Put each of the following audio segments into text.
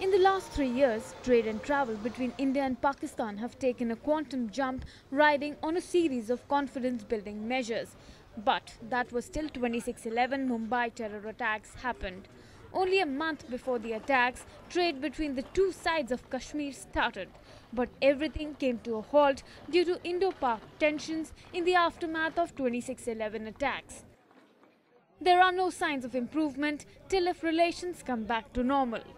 In the last 3 years, trade and travel between India and Pakistan have taken a quantum jump, riding on a series of confidence-building measures. But that was till 26/11 Mumbai terror attacks happened. Only a month before the attacks, trade between the two sides of Kashmir started. But everything came to a halt due to Indo-Pak tensions in the aftermath of 26/11 attacks. There are no signs of improvement till if relations come back to normal.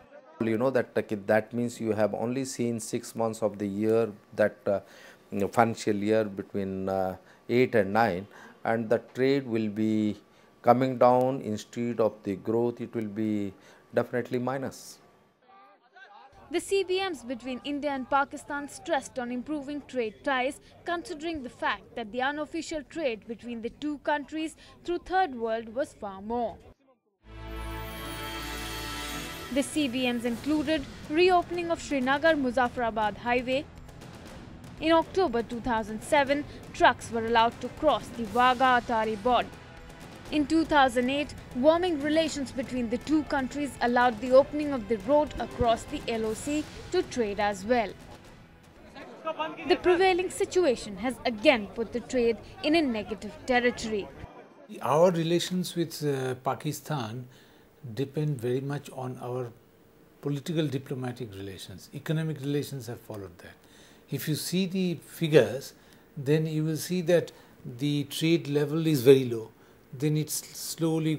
You know that means you have only seen 6 months of the year, that financial year between 8 and 9, and the trade will be coming down instead of the growth. It will be definitely minus. The CBMs between India and Pakistan stressed on improving trade ties, considering the fact that the unofficial trade between the two countries through Third World was far more. The CBMs included reopening of Srinagar-Muzaffarabad highway. In October 2007, trucks were allowed to cross the Wagah-Atari border. In 2008, warming relations between the two countries allowed the opening of the road across the LOC to trade as well. The prevailing situation has again put the trade in a negative territory. Our relations with Pakistan depend very much on our political diplomatic relations. Economic relations have followed that. If you see the figures, then you will see that the trade level is very low. Then it slowly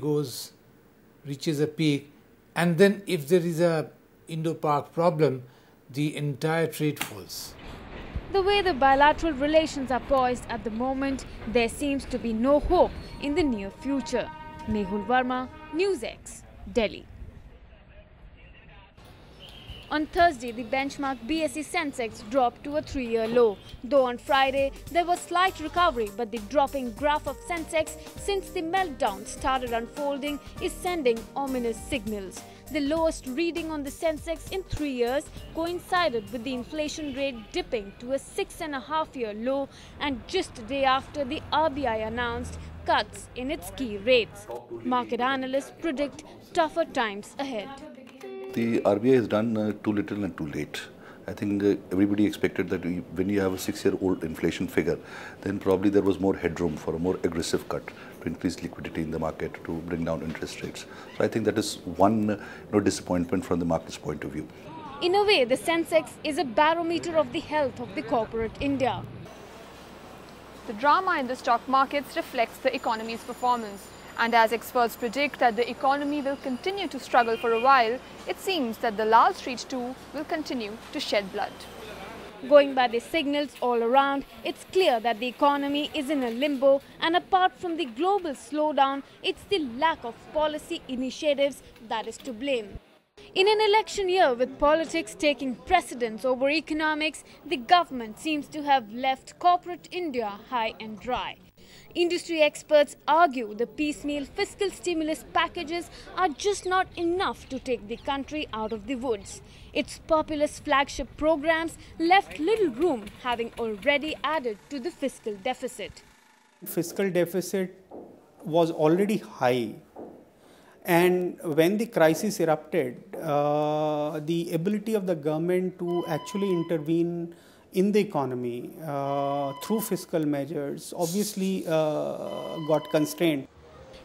reaches a peak, and then if there is a Indo-Pak problem, the entire trade falls. The way the bilateral relations are poised at the moment, there seems to be no hope in the near future. Mehul Verma, NewsX, Delhi. On Thursday, the benchmark BSE Sensex dropped to a 3-year low. Though on Friday, there was slight recovery, but the dropping graph of Sensex since the meltdown started unfolding is sending ominous signals. The lowest reading on the Sensex in 3 years coincided with the inflation rate dipping to a 6.5-year low, and just a day after the RBI announced cuts in its key rates. Market analysts predict tougher times ahead. The RBI has done too little and too late. I think everybody expected that when you have a 6-year-old inflation figure, then probably there was more headroom for a more aggressive cut to increase liquidity in the market, to bring down interest rates. So I think that is one disappointment from the market's point of view. In a way, the Sensex is a barometer of the health of the corporate India. The drama in the stock markets reflects the economy's performance. And as experts predict that the economy will continue to struggle for a while, it seems that the Lal Street too will continue to shed blood. Going by the signals all around, it's clear that the economy is in a limbo, and apart from the global slowdown, it's the lack of policy initiatives that is to blame. In an election year with politics taking precedence over economics, the government seems to have left corporate India high and dry. Industry experts argue the piecemeal fiscal stimulus packages are just not enough to take the country out of the woods. Its populist flagship programs left little room, having already added to the fiscal deficit. Fiscal deficit was already high, and when the crisis erupted, the ability of the government to actually intervene in the economy through fiscal measures obviously got constrained.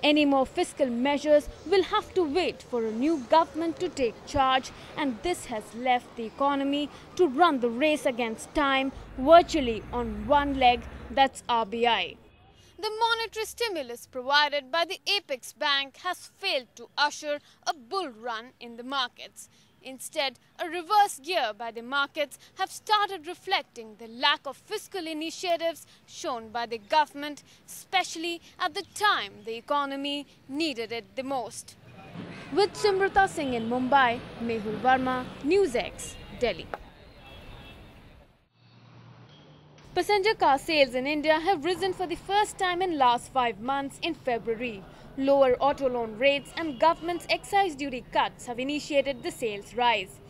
Any more fiscal measures will have to wait for a new government to take charge, and this has left the economy to run the race against time virtually on one leg, that's RBI. The monetary stimulus provided by the Apex Bank has failed to usher a bull run in the markets. Instead, a reverse gear by the markets have started reflecting the lack of fiscal initiatives shown by the government, especially at the time the economy needed it the most. With Simrata Singh in Mumbai, Mehul Verma, NewsX, Delhi. Passenger car sales in India have risen for the first time in last 5 months in February. Lower auto loan rates and government's excise duty cuts have initiated the sales rise.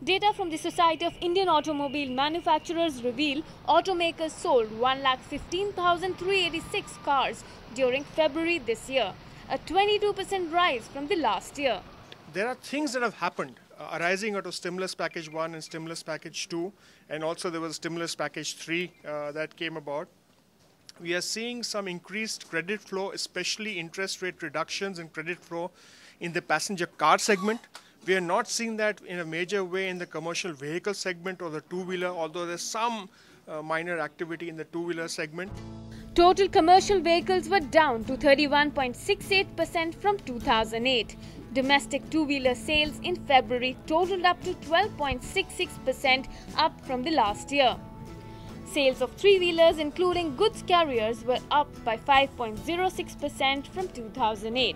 Data from the Society of Indian Automobile Manufacturers reveal automakers sold 1,15,386 cars during February this year, a 22% rise from the last year. There are things that have happened arising out of stimulus package 1 and stimulus package 2, and also there was stimulus package 3 that came about. We are seeing some increased credit flow, especially interest rate reductions and credit flow in the passenger car segment. We are not seeing that in a major way in the commercial vehicle segment or the two-wheeler, although there's some minor activity in the two-wheeler segment. Total commercial vehicles were down to 31.68% from 2008. Domestic two-wheeler sales in February totaled up to 12.66%, up from the last year. Sales of three-wheelers, including goods carriers, were up by 5.06% from 2008.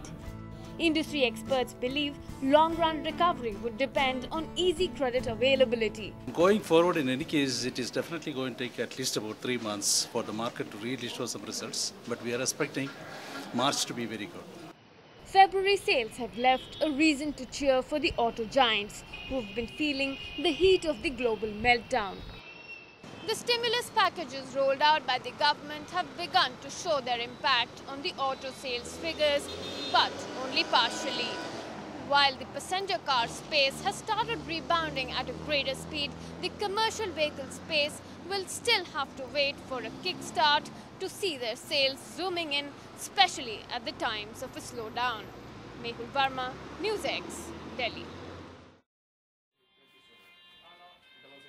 Industry experts believe long-run recovery would depend on easy credit availability. Going forward, in any case, it is definitely going to take at least about 3 months for the market to really show some results. But we are expecting March to be very good. February sales have left a reason to cheer for the auto giants, who have been feeling the heat of the global meltdown. The stimulus packages rolled out by the government have begun to show their impact on the auto sales figures, but only partially. While the passenger car space has started rebounding at a greater speed, the commercial vehicle space will still have to wait for a kickstart to see their sales zooming in, especially at the times of a slowdown. Mehul Verma, NewsX, Delhi.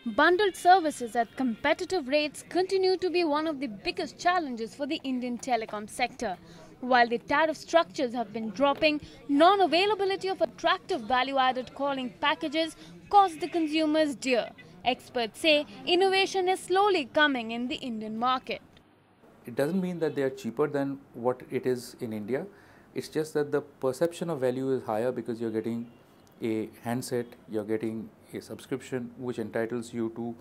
Bundled services at competitive rates continue to be one of the biggest challenges for the Indian telecom sector. While the tariff structures have been dropping, non-availability of attractive value-added calling packages cost the consumers dear. Experts say innovation is slowly coming in the Indian market. It doesn't mean that they are cheaper than what it is in India. It's just that the perception of value is higher because you're getting a handset, you're getting a subscription which entitles you to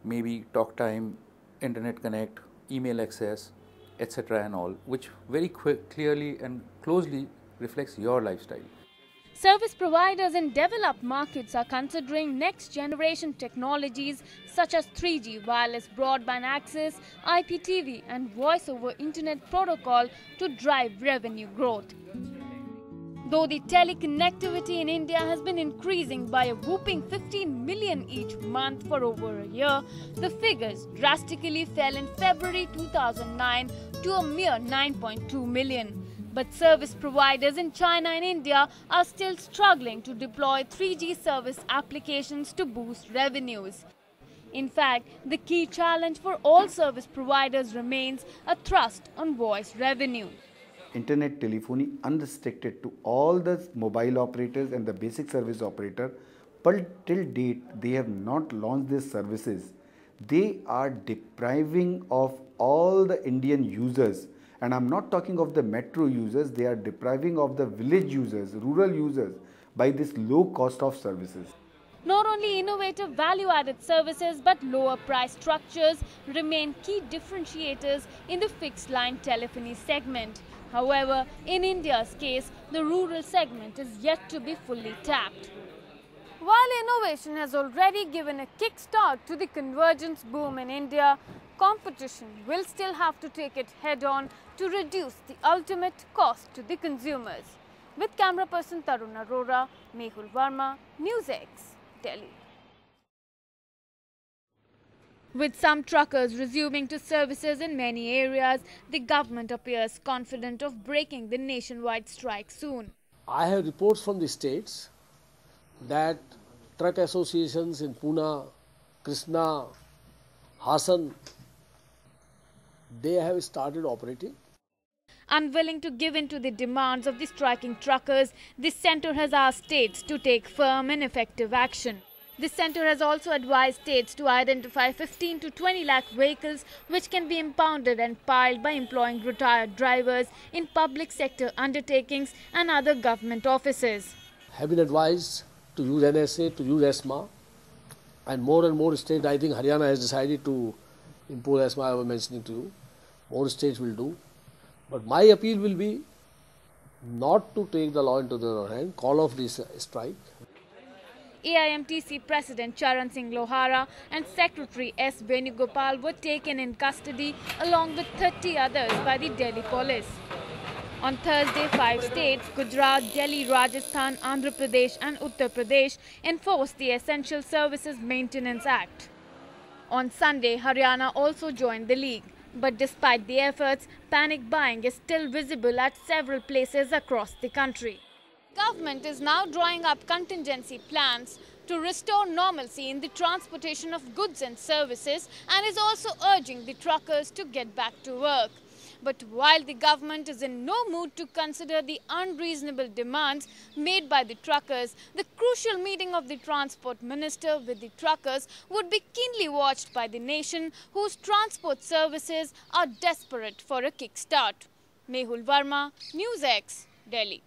maybe talk time, internet connect, email access, etc. and all, which very clearly and closely reflects your lifestyle. Service providers in developed markets are considering next-generation technologies such as 3G wireless broadband access, IPTV and voice-over internet protocol to drive revenue growth. Though the teleconnectivity in India has been increasing by a whopping 15 million each month for over a year, the figures drastically fell in February 2009 to a mere 9.2 million. But service providers in China and India are still struggling to deploy 3G service applications to boost revenues. In fact, the key challenge for all service providers remains a thrust on voice revenue. Internet telephony unrestricted to all the mobile operators and the basic service operator, but till date they have not launched these services. They are depriving of all the Indian users, and I'm not talking of the metro users, they are depriving of the village users, rural users by this low cost of services. Not only innovative value-added services but lower price structures remain key differentiators in the fixed-line telephony segment. However, in India's case, the rural segment is yet to be fully tapped. While innovation has already given a kickstart to the convergence boom in India, competition will still have to take it head-on to reduce the ultimate cost to the consumers. With camera person Tarun Arora, Mehul Verma, NewsX, Delhi. With some truckers resuming to services in many areas, the government appears confident of breaking the nationwide strike soon. I have reports from the states that truck associations in Pune, Krishna, Hassan, they have started operating. Unwilling to give in to the demands of the striking truckers, the centre has asked states to take firm and effective action. The centre has also advised states to identify 15 to 20 lakh vehicles which can be impounded and piled by employing retired drivers in public sector undertakings and other government offices. Have been advised to use NSA, to use ESMA, and more states, I think Haryana has decided to impose ESMA, I was mentioning to you. More states will do. But my appeal will be not to take the law into their hand, call off this strike. AIMTC President Charan Singh Lohara and Secretary S. Venugopal were taken in custody along with 30 others by the Delhi police. On Thursday, 5 states, Gujarat, Delhi, Rajasthan, Andhra Pradesh and Uttar Pradesh, enforced the Essential Services Maintenance Act. On Sunday, Haryana also joined the league. But despite the efforts, panic buying is still visible at several places across the country. Government is now drawing up contingency plans to restore normalcy in the transportation of goods and services and is also urging the truckers to get back to work. But while the government is in no mood to consider the unreasonable demands made by the truckers, the crucial meeting of the transport minister with the truckers would be keenly watched by the nation, whose transport services are desperate for a kickstart. Mehul Verma, NewsX, Delhi.